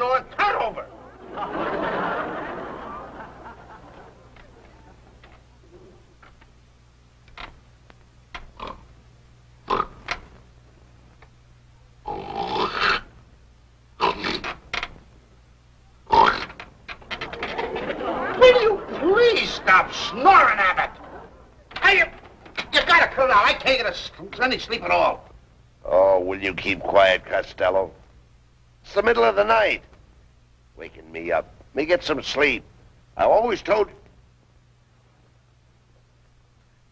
snoring. Turn over. Will you please stop snoring, Abbott? Hey, you gotta cut it out. I can't get any sleep at all. Oh, will you keep quiet, Costello? It's the middle of the night. Waking me up. Me get some sleep. I always told you.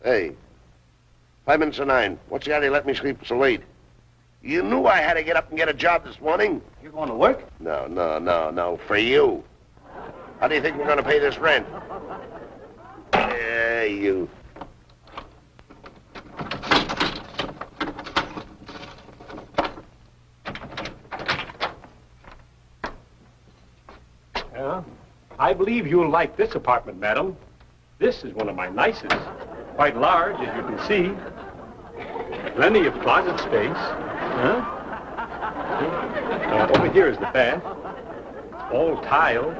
Hey, 5 minutes to 9. What's the idea of letting me sleep so late? You knew I had to get up and get a job this morning. You're going to work? No. For you. How do you think we're going to pay this rent? Yeah, you. Yeah, I believe you'll like this apartment, madam. This is one of my nicest. Quite large, as you can see. Plenty of closet space. Huh? Over here is the bath. All tile,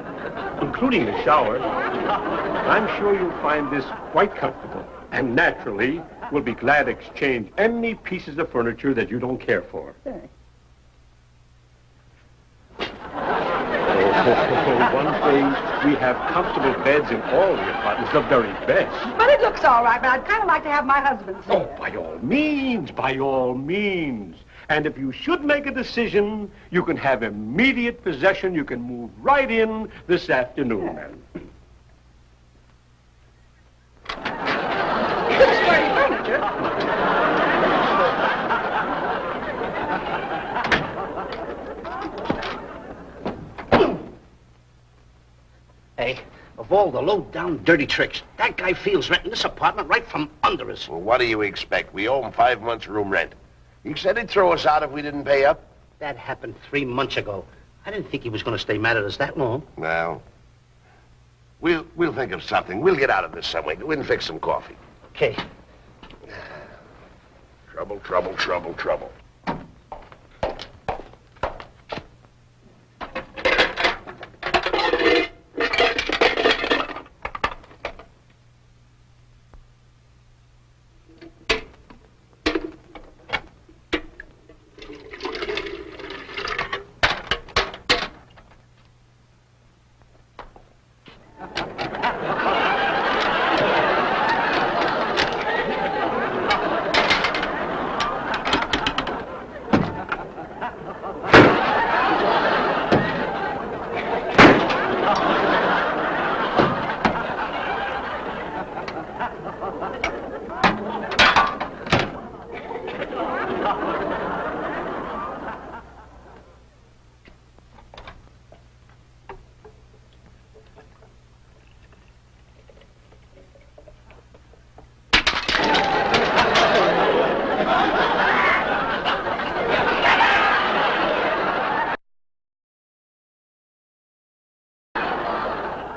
including the shower. I'm sure you'll find this quite comfortable. And naturally, we'll be glad to exchange any pieces of furniture that you don't care for. One thing, we have comfortable beds in all the apartments, the very best. But it looks all right, but I'd kind of like to have my husband see Oh, it. by all means. And if you should make a decision, you can have immediate possession. You can move right in this afternoon, man. Good sturdy furniture. Hey, of all the low-down dirty tricks, that guy feels renting this apartment right from under us. Well, what do you expect? We owe him 5 months' room rent. He said he'd throw us out if we didn't pay up. That happened 3 months ago. I didn't think he was going to stay mad at us that long. Well, we'll think of something. We'll get out of this some way. Go in and fix some coffee. Okay. Trouble.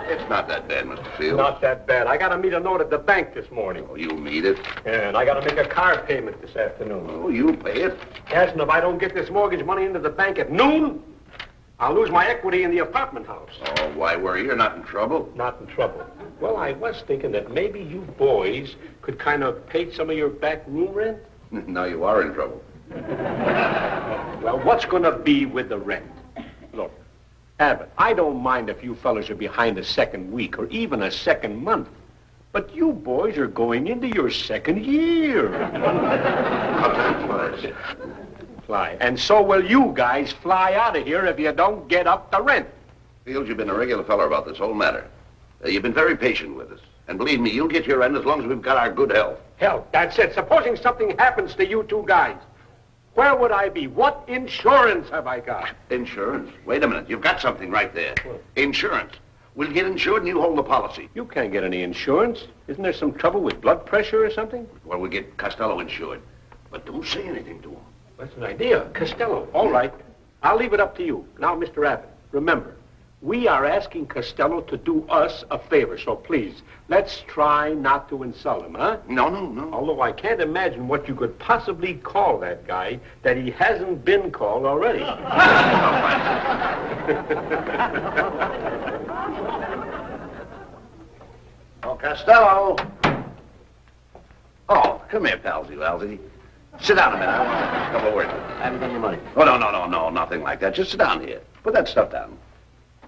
It's not that bad, Mr. Fields. Not that bad. I got to meet a note at the bank this morning. Oh, you'll meet it. And I got to make a car payment this afternoon. Oh, you'll pay it. Yes, and if I don't get this mortgage money into the bank at noon, I'll lose my equity in the apartment house. Oh, why worry? You're not in trouble. Not in trouble. Well, I was thinking that maybe you boys could kind of pay some of your back room rent. Now you are in trouble. Well, what's going to be with the rent? Look, Abbott, I don't mind if you fellas are behind a second week or even a second month. But you boys are going into your second year. Fly. And so will you guys fly out of here if you don't get up the rent. Fields, you've been a regular feller about this whole matter. You've been very patient with us. And believe me, you'll get your rent as long as we've got our good health. Hell, that's it. Supposing something happens to you two guys, where would I be? What insurance have I got? Insurance? Wait a minute. You've got something right there. What? Insurance. We'll get insured and you hold the policy. You can't get any insurance. Isn't there some trouble with blood pressure or something? Well, we'll get Costello insured. But don't say anything to him. That's an idea. Costello. All right. I'll leave it up to you. Now, Mr. Abbott, remember, We are asking Costello to do us a favor, so please, let's try not to insult him, huh? No, no, no. Although I can't imagine what you could possibly call that guy that he hasn't been called already. Oh, Costello. Oh, come here, palsy. Sit down a minute. I want a couple of words. I haven't got any money. Oh, no, nothing like that. Just sit down here. Put that stuff down.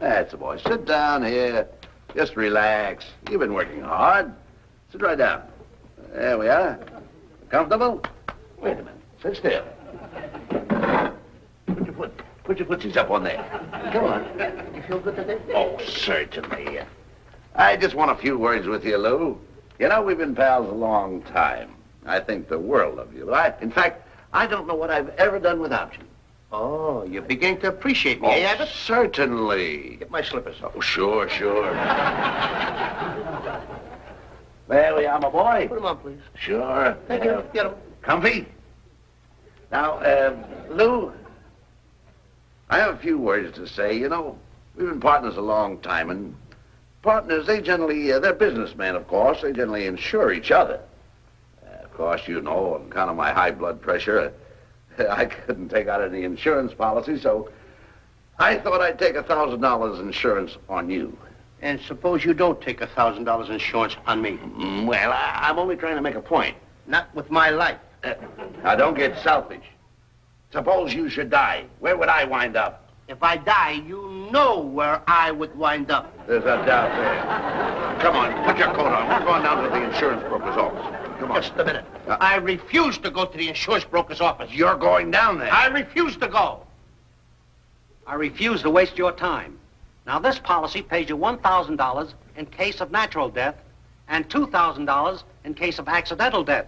That's the boy. Sit down here. Just relax. You've been working hard. Sit right down. There we are. Comfortable? Wait a minute. Sit still. Put your footsies up on there. Come on. You feel good today? Oh, certainly. I just want a few words with you, Lou. You know, we've been pals a long time. I think the world of you. In fact, I don't know what I've ever done without you. Oh, you're beginning to appreciate me, Oh, eh, Abbott? certainly. Get my slippers off. Oh, sure. There we are, my boy. Put them on, please. Sure. Thank you. Get them. Comfy? Now, Lou, I have a few words to say. You know, we've been partners a long time, and partners, they generally, they're businessmen, of course. They generally insure each other. Of course, you know, on account of my high blood pressure, I couldn't take out any insurance policy, so I thought I'd take $1,000 insurance on you. And suppose you don't take $1,000 insurance on me? Well, I'm only trying to make a point. Not with my life. Now, don't get selfish. Suppose you should die. Where would I wind up? If I die, you know where I would wind up. There's a doubt there. Come on, put your coat on. We're going down to the insurance broker's office. Come on. Just a minute. I refuse to go to the insurance broker's office. You're going down there. I refuse to go. I refuse to waste your time. Now, this policy pays you $1,000 in case of natural death and $2,000 in case of accidental death.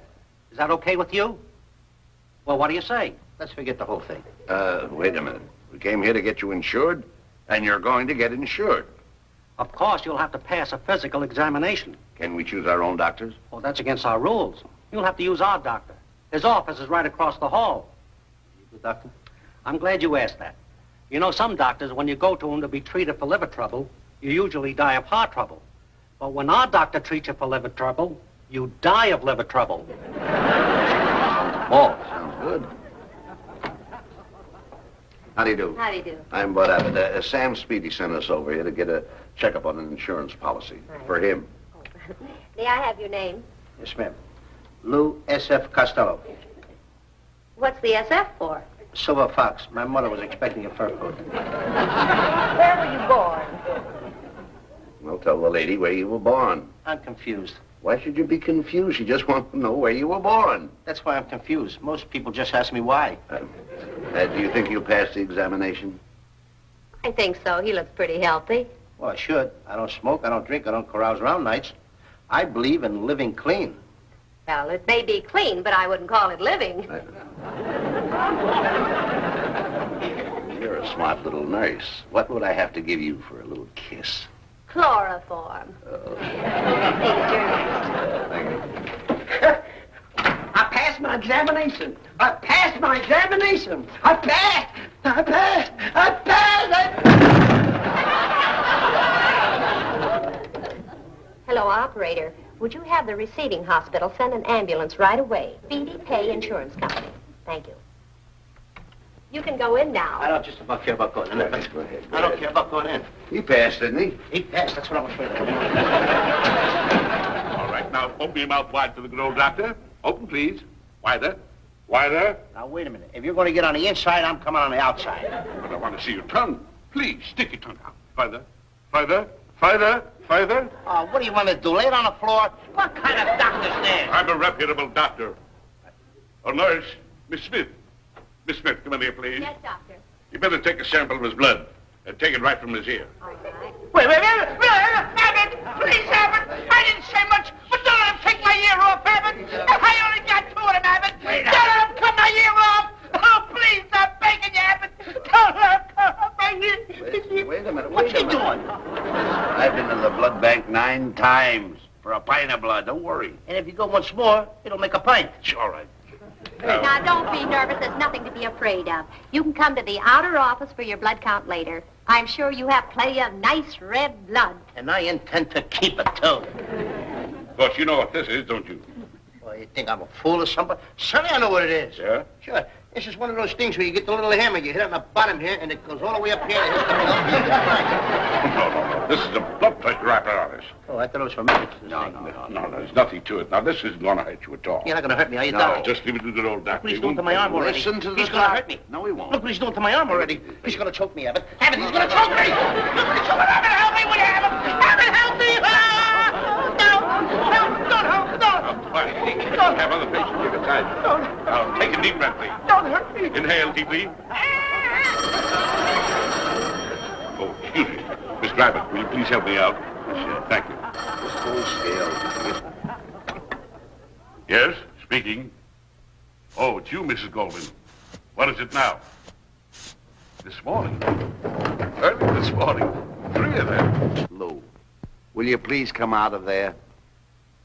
Is that okay with you? Well, what do you say? Let's forget the whole thing. Wait a minute. We came here to get you insured, and you're going to get insured. Of course, you'll have to pass a physical examination. Can we choose our own doctors? Well, that's against our rules. You'll have to use our doctor. His office is right across the hall. You the doctor? I'm glad you asked that. You know, some doctors, when you go to them to be treated for liver trouble, you usually die of heart trouble. But when our doctor treats you for liver trouble, you die of liver trouble. Oh, sounds good. How do you do? How do you do? I'm Bud Abbott. Sam Speedy sent us over here to get a checkup on an insurance policy for him. May I have your name? Yes, ma'am. Lou S.F. Costello. What's the SF for? Silver Fox. My mother was expecting a fur coat. Where were you born? Well, tell the lady where you were born. I'm confused. Why should you be confused? You just want to know where you were born. That's why I'm confused. Most people just ask me why. Do you think you passed the examination? I think so. He looks pretty healthy. Well, I should. I don't smoke, I don't drink, I don't carouse around nights. I believe in living clean. Well, it may be clean, but I wouldn't call it living. You're a smart little nurse. What would I have to give you for a little kiss? Chloroform. Thank you. I passed my examination. I passed my examination. I passed. I passed. I passed. Hello, operator. Would you have the receiving hospital send an ambulance right away? Speedy Pay Insurance Company. Thank you. You can go in now. I don't just about care about going in. Let's go ahead. I don't care about going in. He passed, didn't he? He passed. That's what I'm afraid of. All right, now open your mouth wide for the good old doctor. Open, please. Wider. Wider. Now, wait a minute. If you're going to get on the inside, I'm coming on the outside. But I want to see your tongue. Please, stick your tongue out. Further. Further. Further. Further. Oh, what do you want to do? Lay it on the floor? What kind of doctor's there? I'm a reputable doctor. Oh, nurse. Miss Smith. Miss Smith, come in here, please. Yes, doctor. You better take a sample of his blood and take it right from his ear. All right. Wait, Abbott! Please, Abbott! I didn't say much, but don't let him take my ear off, Abbott! I only got two of them, Abbott! Don't let him cut my ear off! Oh, please, I'm begging you, Abbott! Don't let him cut my ear! Wait a minute. What's he doing? I've been to the blood bank 9 times for a pint of blood. Don't worry. And if you go once more, it'll make a pint. It's all right. Now, don't be nervous. There's nothing to be afraid of. You can come to the outer office for your blood count later. I'm sure you have plenty of nice red blood. And I intend to keep it, too. Of course, you know what this is, don't you? Well, you think I'm a fool or something? Sonny, I know what it is. Yeah? Sure. This is one of those things where you get the little hammer, you hit it on the bottom here, and it goes all the way up here and hits the No. This is a blood pressure apparatus. Oh, I thought it was for me. No, there's nothing to it. Now, this isn't going to hurt you at all. You're not going to hurt me, are you, No, Doc? just leave it to the old doctor. Look what he's He doing to won't- my arm already. Listen to the He's going to doc- hurt me. No, he won't. Look what he's doing to my arm already. He's going to choke me, Abbott. Abbott, he's going to choke me! Abbott, help me, will you, Abbott? Abbott, help me! Have other patients here beside you. Now, take a deep breath, please. Don't hurt me. Inhale deeply. Oh, excuse me. Miss Abbott, will you please help me out? Sure. Thank you. Full scale. Yes, speaking. Oh, it's you, Mrs. Goldman. What is it now? This morning. Early this morning. 3 of them. Lou, will you please come out of there?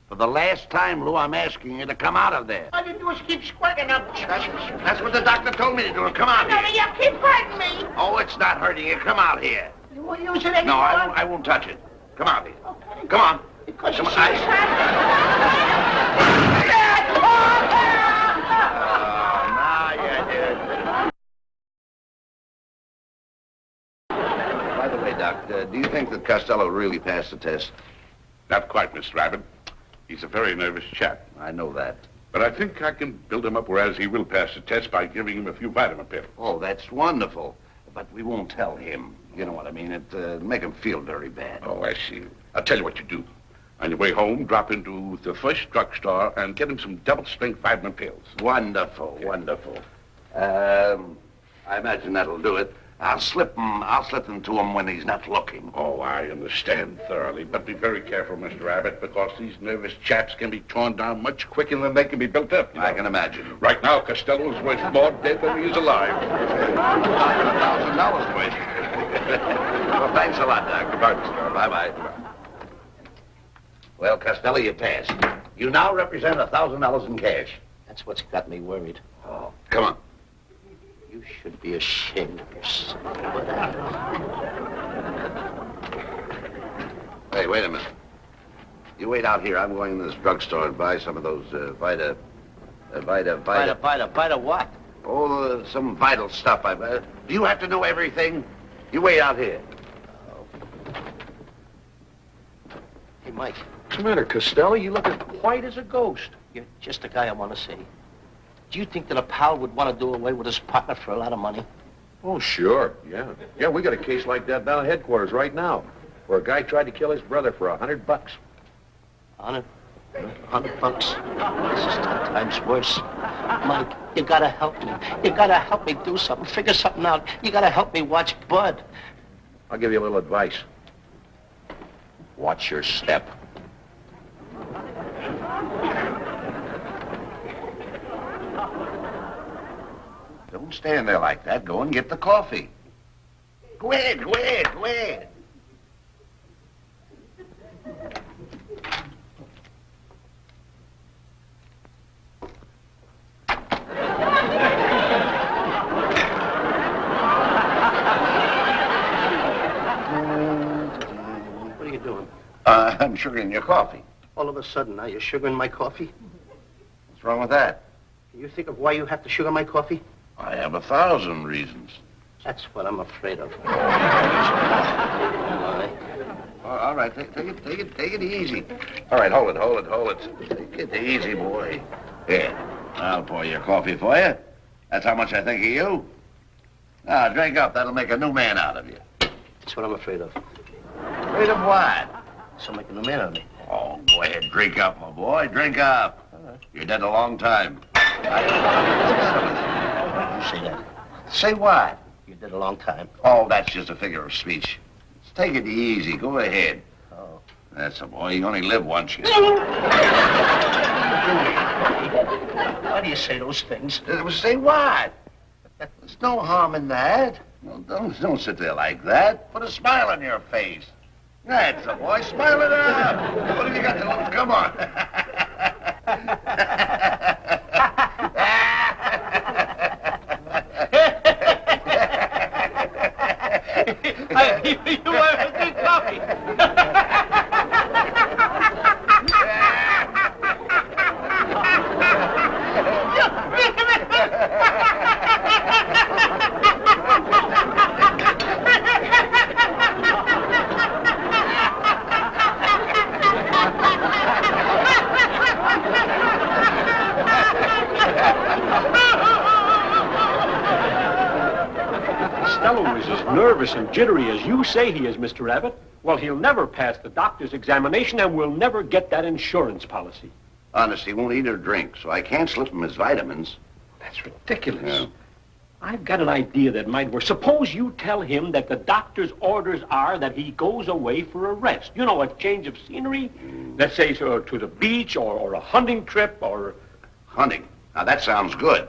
For the last time, Lou, I'm asking you to come out of there. All you do is keep squirting up. That's what the doctor told me to do. Come out No, here. you keep hurting me. Oh, it's not hurting you. Come out here. You won't use it anymore. No, I won't touch it. Come out here. Okay. Come on. Because Come you on. see, Now you did. By the way, Doc, do you think that Costello really passed the test? Not quite, Mr. Abbott. He's a very nervous chap. I know that. But I think I can build him up whereas he will pass the test by giving him a few vitamin pills. Oh, that's wonderful. But we won't tell him. You know what I mean? It'd make him feel very bad. Oh, I see. I'll tell you what you do. On your way home, drop into the first drugstore and get him some double-strength vitamin pills. Wonderful, wonderful. I imagine that'll do it. I'll slip them to him when he's not looking. Oh, I understand thoroughly. But be very careful, Mr. Abbott, because these nervous chaps can be torn down much quicker than they can be built up. You know? I can imagine. Right now, Costello's worth more dead than he is alive. $1,000 worth. Well, thanks a lot, Doc. Goodbye, Mr. Abbott. Bye-bye. Well, Costello, you passed. You now represent $1,000 in cash. That's what's got me worried. Oh, come on. You should be ashamed of yourself. Hey, wait a minute. You wait out here. I'm going to this drugstore and buy some of those Vita what? Oh, some vital stuff. Do you have to know everything? You wait out here. Hey, Mike, What's the matter, Costello? You look as white as a ghost. you're just the guy I want to see. Do you think that a pal would want to do away with his partner for a lot of money? Oh, sure. Yeah. Yeah, we got a case like that down at headquarters right now, where a guy tried to kill his brother for $100. $100 bucks. This is 10 times worse. Mike, you gotta help me. You gotta help me do something. Figure something out. You gotta help me watch Bud. I'll give you a little advice. Watch your step. Don't stand there like that. Go and get the coffee. Go ahead, go ahead, go ahead. What are you doing? I'm sugaring your coffee. All of a sudden, now you're sugaring my coffee? What's wrong with that? Can you think of why you have to sugar my coffee? I have 1,000 reasons. That's what I'm afraid of. All right, take it easy. All right, hold it. Take it easy, boy. Here, I'll pour your coffee for you. That's how much I think of you. Now, drink up. That'll make a new man out of you. That's what I'm afraid of. Afraid of what? So make a new man of me. Oh, go ahead, drink up, my boy. Drink up. You're dead a long time. You say that. Say what? You did a long time. Oh, that's just a figure of speech. Just take it easy. Go ahead. Oh. That's a boy. You only live once, you know. Why do you say those things? Say what? There's no harm in that. No, don't sit there like that. Put a smile on your face. That's a boy. Smile it up. What have you got to lose? Come on. I nervous and jittery as you say he is, Mr. Abbott, well, he'll never pass the doctor's examination and we'll never get that insurance policy. Honest, he won't eat or drink, so I can't slip him his vitamins. That's ridiculous. Yeah. I've got an idea that might work. Suppose you tell him that the doctor's orders are that he goes away for a rest. You know, a change of scenery. Let's say to the beach or a hunting trip or... Hunting? Now, that sounds good.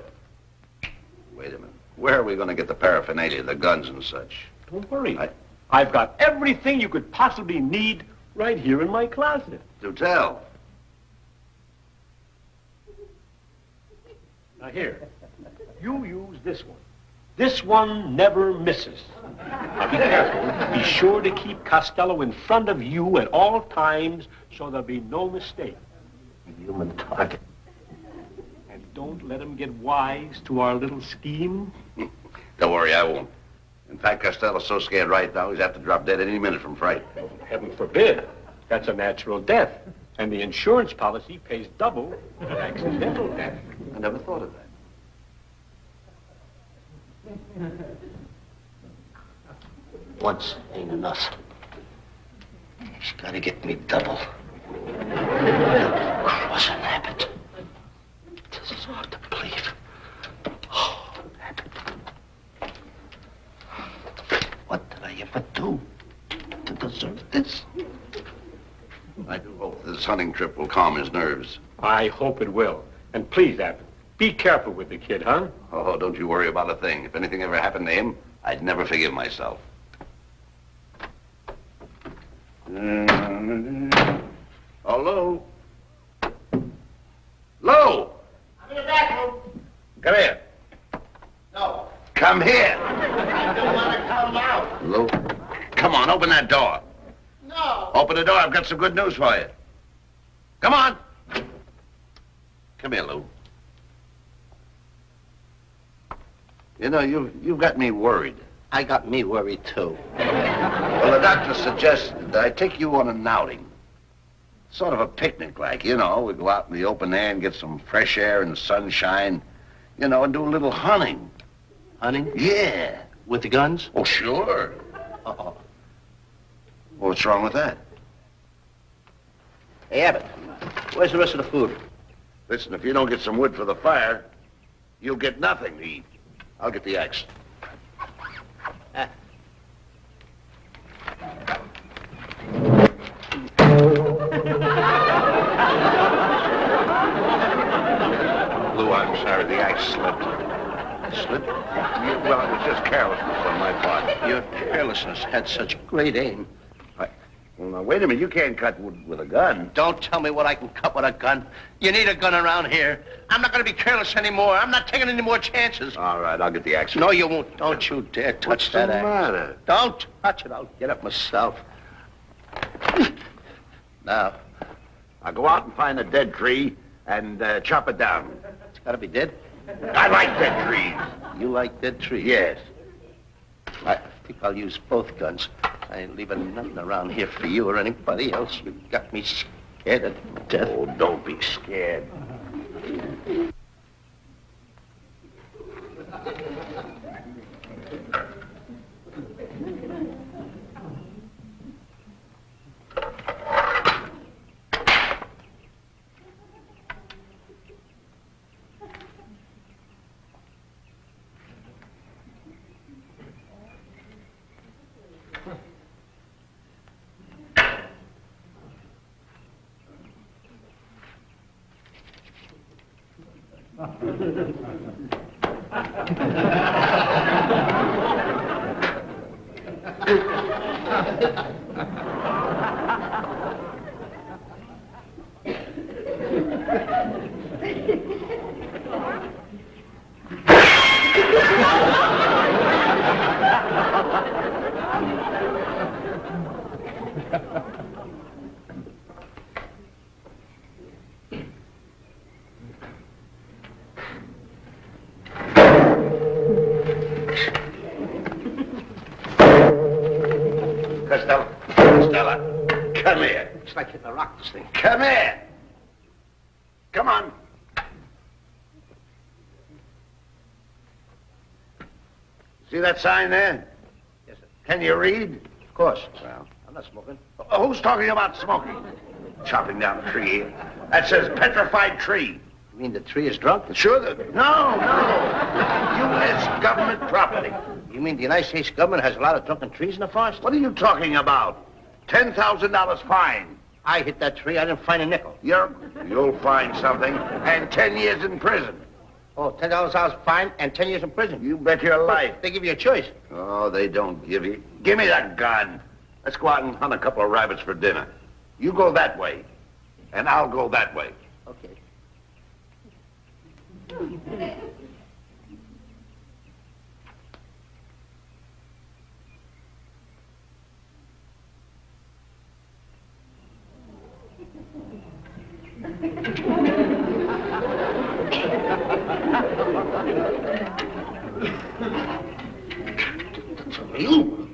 Wait a minute. Where are we going to get the paraphernalia, the guns and such? Don't worry. I've got everything you could possibly need right here in my closet. Do tell. Now, here. You use this one. This one never misses. Now, be careful. Be sure to keep Costello in front of you at all times so there'll be no mistake. Human target. And don't let him get wise to our little scheme. Don't worry, I won't. In fact, Costello's so scared right now, he's have to drop dead any minute from fright. Heaven forbid. That's a natural death. And the insurance policy pays double for accidental death. I never thought of that. Once ain't enough. He's got to get me double. Crossing Abbott. This is hard to believe. Oh, Abbott. What did I ever do to deserve this? I do hope this hunting trip will calm his nerves. I hope it will. And please, Abbott, be careful with the kid, huh? Oh, don't you worry about a thing. If anything ever happened to him, I'd never forgive myself. Hello? Lou! I'm in the bathroom. Come here. No. Come here. I don't want to come out. Lou, come on, open that door. No. Open the door. I've got some good news for you. Come on. Come here, Lou. You know, you've got me worried. I got me worried, too. Well, the doctor suggested that I take you on an outing. Sort of a picnic, like, you know. We go out in the open air and get some fresh air and sunshine, you know, and do a little hunting. Hunting? Yeah. With the guns? Oh, sure. Uh-oh. What's wrong with that? Hey, Abbott, where's the rest of the food? Listen, if you don't get some wood for the fire, you'll get nothing to eat. I'll get the axe. Lou, I'm sorry. The axe slipped. Slipped? Well, it was just carelessness on my part. Your carelessness had such great aim. Well, now, wait a minute. You can't cut wood with a gun. Don't tell me what I can cut with a gun. You need a gun around here. I'm not going to be careless anymore. I'm not taking any more chances. All right, I'll get the axe. No, you won't. Don't you dare touch What's that the axe. matter? Don't touch it. I'll get it myself. Now, I'll go out and find a dead tree and chop it down. it's got to be dead. I like dead trees. You like dead trees? Yes. I think I'll use both guns. I ain't leaving nothing around here for you or anybody else. You got me scared to death. Oh, don't be scared. Costello, come here. It's like hitting a rock, this thing. Come here. Come on. See that sign there? Yes, sir. Can you read? Of course. Well, I'm not smoking. who's talking about smoking? Chopping down a tree here. That says petrified tree. You mean the tree is drunk? Sure that... No. U.S. government property. You mean the United States government has a lot of drunken trees in the forest? What are you talking about? $10,000 fine. I hit that tree. I didn't find a nickel. You'll find something. And 10 years in prison. Oh, $10,000 fine and 10 years in prison. You bet your life. They give you a choice. Oh, they don't give you. Give me that gun. Let's go out and hunt a couple of rabbits for dinner. You go that way, and I'll go that way. Okay. You?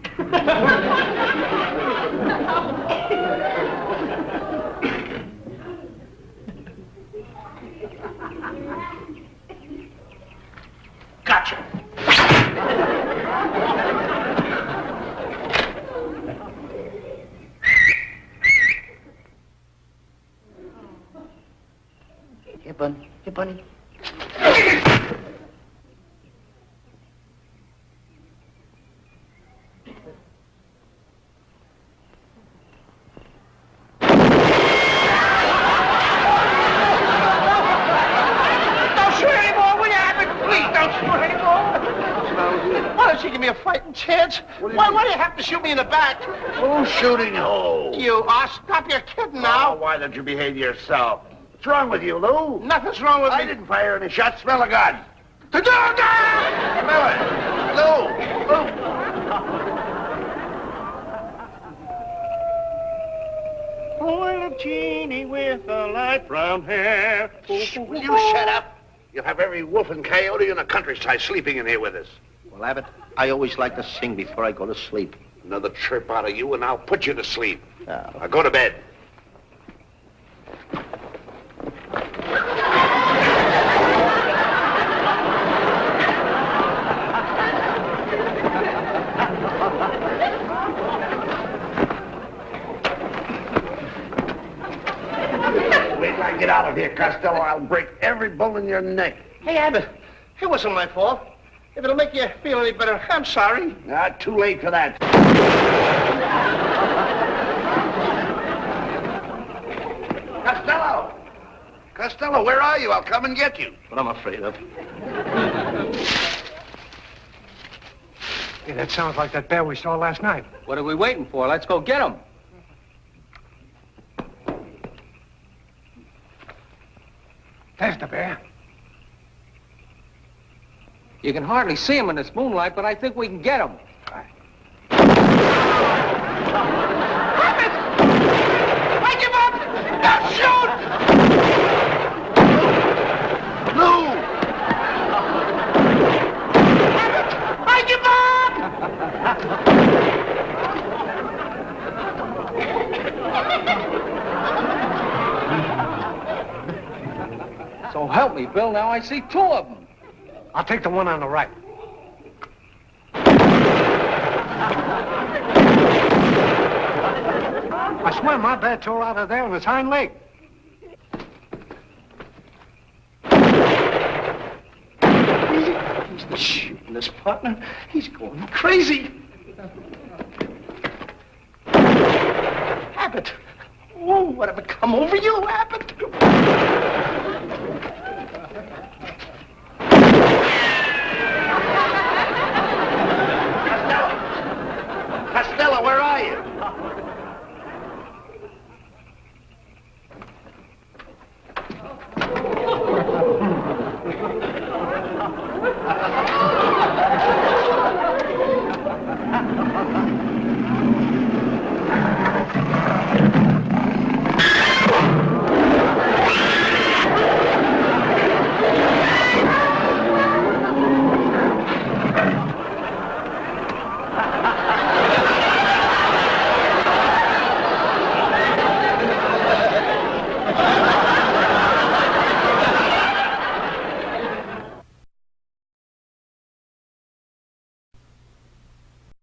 Gotcha. Here, Bunny. Here, Bunny. Why don't you give me a fighting chance? Why do you have to shoot me in the back? Who's shooting who? You are. Stop your kidding now. Oh, why don't you behave yourself? What's wrong with you, Lou? Nothing's wrong with I me. didn't fire any shots. Smell a gun. The dog! Smell it. Lou! Oh, little genie with the light brown hair. Will you shut up? You'll have every wolf and coyote in the countryside sleeping in here with us. Well, Abbott, I always like to sing before I go to sleep. Another trip out of you, and I'll put you to sleep. Oh. Now go to bed. Wait till I get out of here, Costello. I'll break every bone in your neck. Hey, Abbott, it wasn't my fault. If it'll make you feel any better, I'm sorry. Too late for that. Costello! Costello, where are you? I'll come and get you. What I'm afraid of. Hey, that sounds like that bear we saw last night. What are we waiting for? Let's go get him. There's the bear. You can hardly see him in this moonlight, but I think we can get him. I give up! Don't shoot! Lou! I give up! So help me, Bill. Now I see two of them. I'll take the one on the right. I swear my bear tore out of there on his hind leg. He's not shooting this partner. He's going crazy. Abbott. Oh, whatever come over you, Abbott?